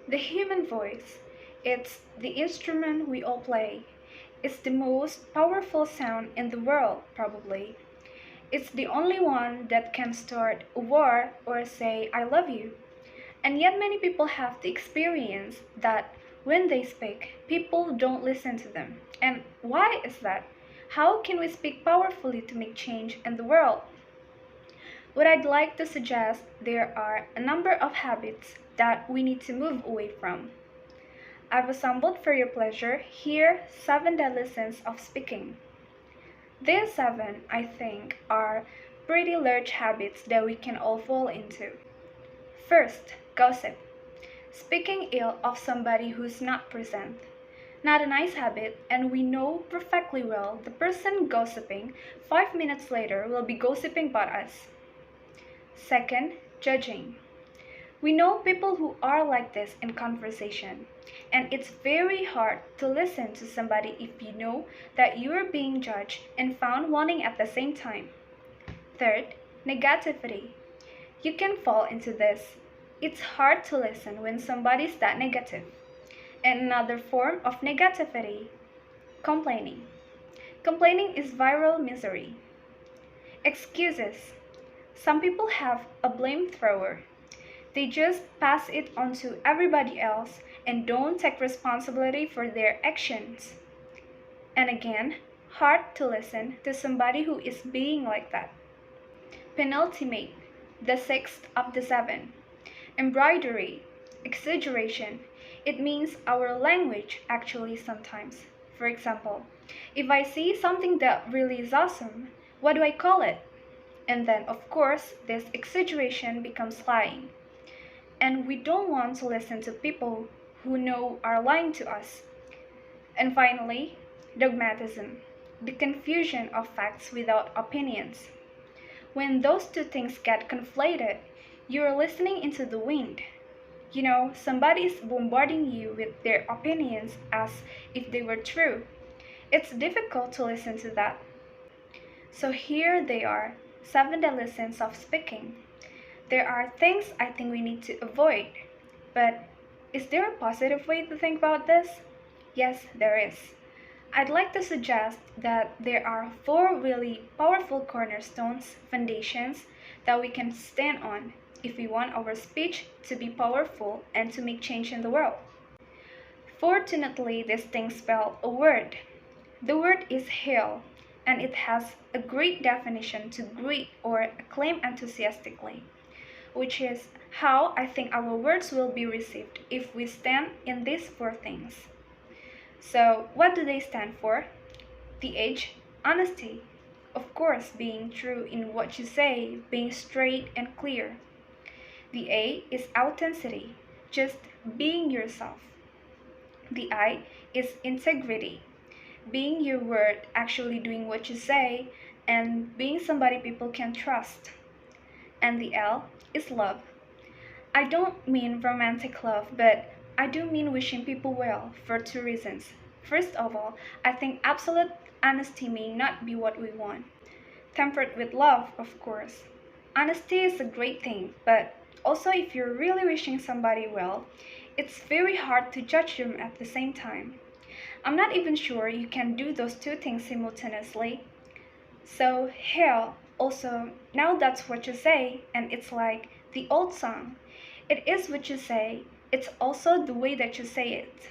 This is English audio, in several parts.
The human voice, it's the instrument we all play. It's the most powerful sound in the world, probably. It's the only one that can start a war or say, I love you. And yet, many people have the experience that when they speak, people don't listen to them. And why is that? How can we speak powerfully to make change in the world? What I'd like to suggest, there are a number of habits that we need to move away from. I've assembled for your pleasure here 7 deadly sins of speaking. These 7, I think, are pretty large habits that we can all fall into. First, gossip. Speaking ill of somebody who's not present. Not a nice habit, and we know perfectly well the person gossiping 5 minutes later will be gossiping about us. Second, judging. We know people who are like this in conversation, and it's very hard to listen to somebody if you know that you are being judged and found wanting at the same time. Third, negativity. You can fall into this. It's hard to listen when somebody's that negative. And another form of negativity, complaining. Complaining is viral misery. Excuses. Some people have a blame thrower. They just pass it on to everybody else and don't take responsibility for their actions. And again, hard to listen to somebody who is being like that. Penultimate, the sixth of the 7. Embroidery, exaggeration. It means our language actually sometimes. For example, if I see something that really is awesome, what do I call it? And then, of course, this exaggeration becomes lying. And we don't want to listen to people who know are lying to us. And finally, dogmatism, the confusion of facts without opinions. When those two things get conflated, you're listening into the wind. You know, somebody is bombarding you with their opinions as if they were true. It's difficult to listen to that. So here they are, 7 deadly sins of speaking. There are things I think we need to avoid. But is there a positive way to think about this? Yes, there is. I'd like to suggest that there are 4 really powerful cornerstones, foundations, that we can stand on if we want our speech to be powerful and to make change in the world. Fortunately, these things spell a word. The word is hail, and it has a great definition to greet or acclaim enthusiastically, which is how I think our words will be received if we stand in these 4 things. So, what do they stand for? The H, honesty. Of course, being true in what you say, being straight and clear. The A is authenticity, just being yourself. The I is integrity, being your word, actually doing what you say, and being somebody people can trust. And the L is love. I don't mean romantic love, but I do mean wishing people well for 2 reasons. First of all, I think absolute honesty may not be what we want. Tempered with love, of course. Honesty is a great thing, but also if you're really wishing somebody well, it's very hard to judge them at the same time. I'm not even sure you can do those 2 things simultaneously. So, hell, also, now that's what you say, and it's like the old song. It is what you say, it's also the way that you say it.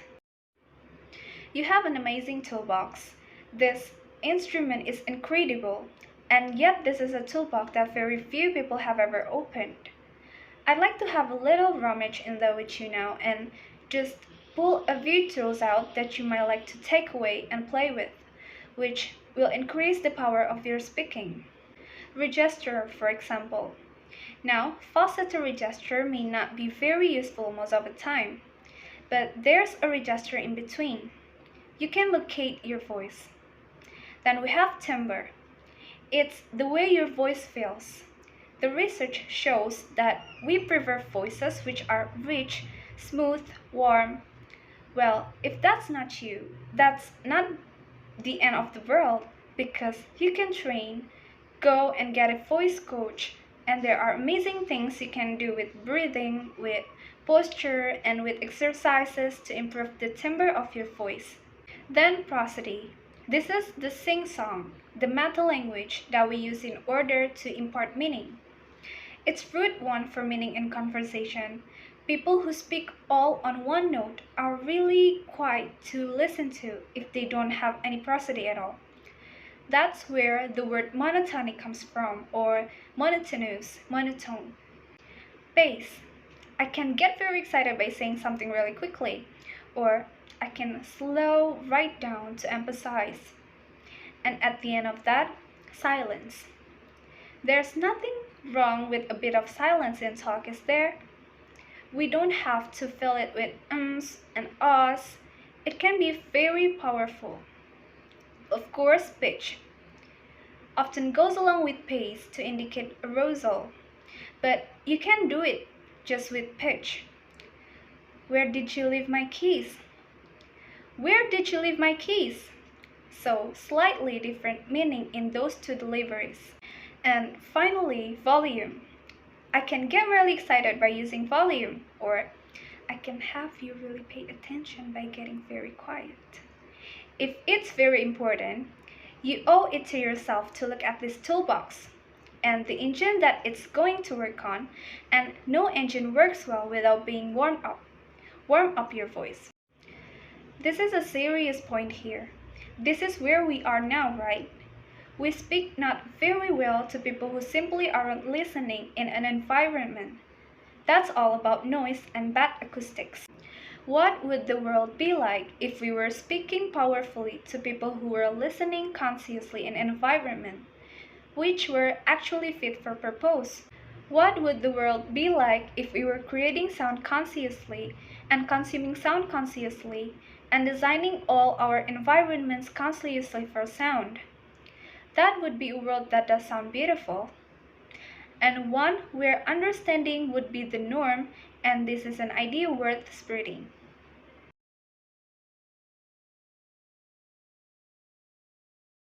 You have an amazing toolbox. This instrument is incredible, and yet this is a toolbox that very few people have ever opened. I'd like to have a little rummage in there with you now and just pull a few tools out that you might like to take away and play with, which will increase the power of your speaking. Register, for example. Now, falsetto gesture may not be very useful most of the time, but there's a register in between. You can locate your voice. Then we have timbre. It's the way your voice feels. The research shows that we prefer voices which are rich, smooth, warm. Well, if that's not you, that's not the end of the world, because you can train, go and get a voice coach, and there are amazing things you can do with breathing, with posture, and with exercises to improve the timbre of your voice. Then prosody. This is the sing-song, the meta language that we use in order to impart meaning. It's root one for meaning in conversation. People who speak all on one note are really quiet to listen to if they don't have any prosody at all. That's where the word monotony comes from, or monotonous, monotone. Pace. I can get very excited by saying something really quickly, or I can slow right down to emphasize. And at the end of that, silence. There's nothing wrong with a bit of silence in talk, is there? We don't have to fill it with ums and ahs. It can be very powerful. Of course, pitch often goes along with pace to indicate arousal, but you can do it just with pitch. Where did you leave my keys? Where did you leave my keys? So, slightly different meaning in those two deliveries. And finally, volume. I can get really excited by using volume, or I can have you really pay attention by getting very quiet. If it's very important, you owe it to yourself to look at this toolbox and the engine that it's going to work on, and no engine works well without being warmed up. Warm up your voice. This is a serious point here. This is where we are now, right? We speak not very well to people who simply aren't listening in an environment. That's all about noise and bad acoustics. What would the world be like if we were speaking powerfully to people who were listening consciously in an environment which were actually fit for purpose? What would the world be like if we were creating sound consciously and consuming sound consciously and designing all our environments consciously for sound? That would be a world that does sound beautiful, and one where understanding would be the norm, and this is an idea worth spreading.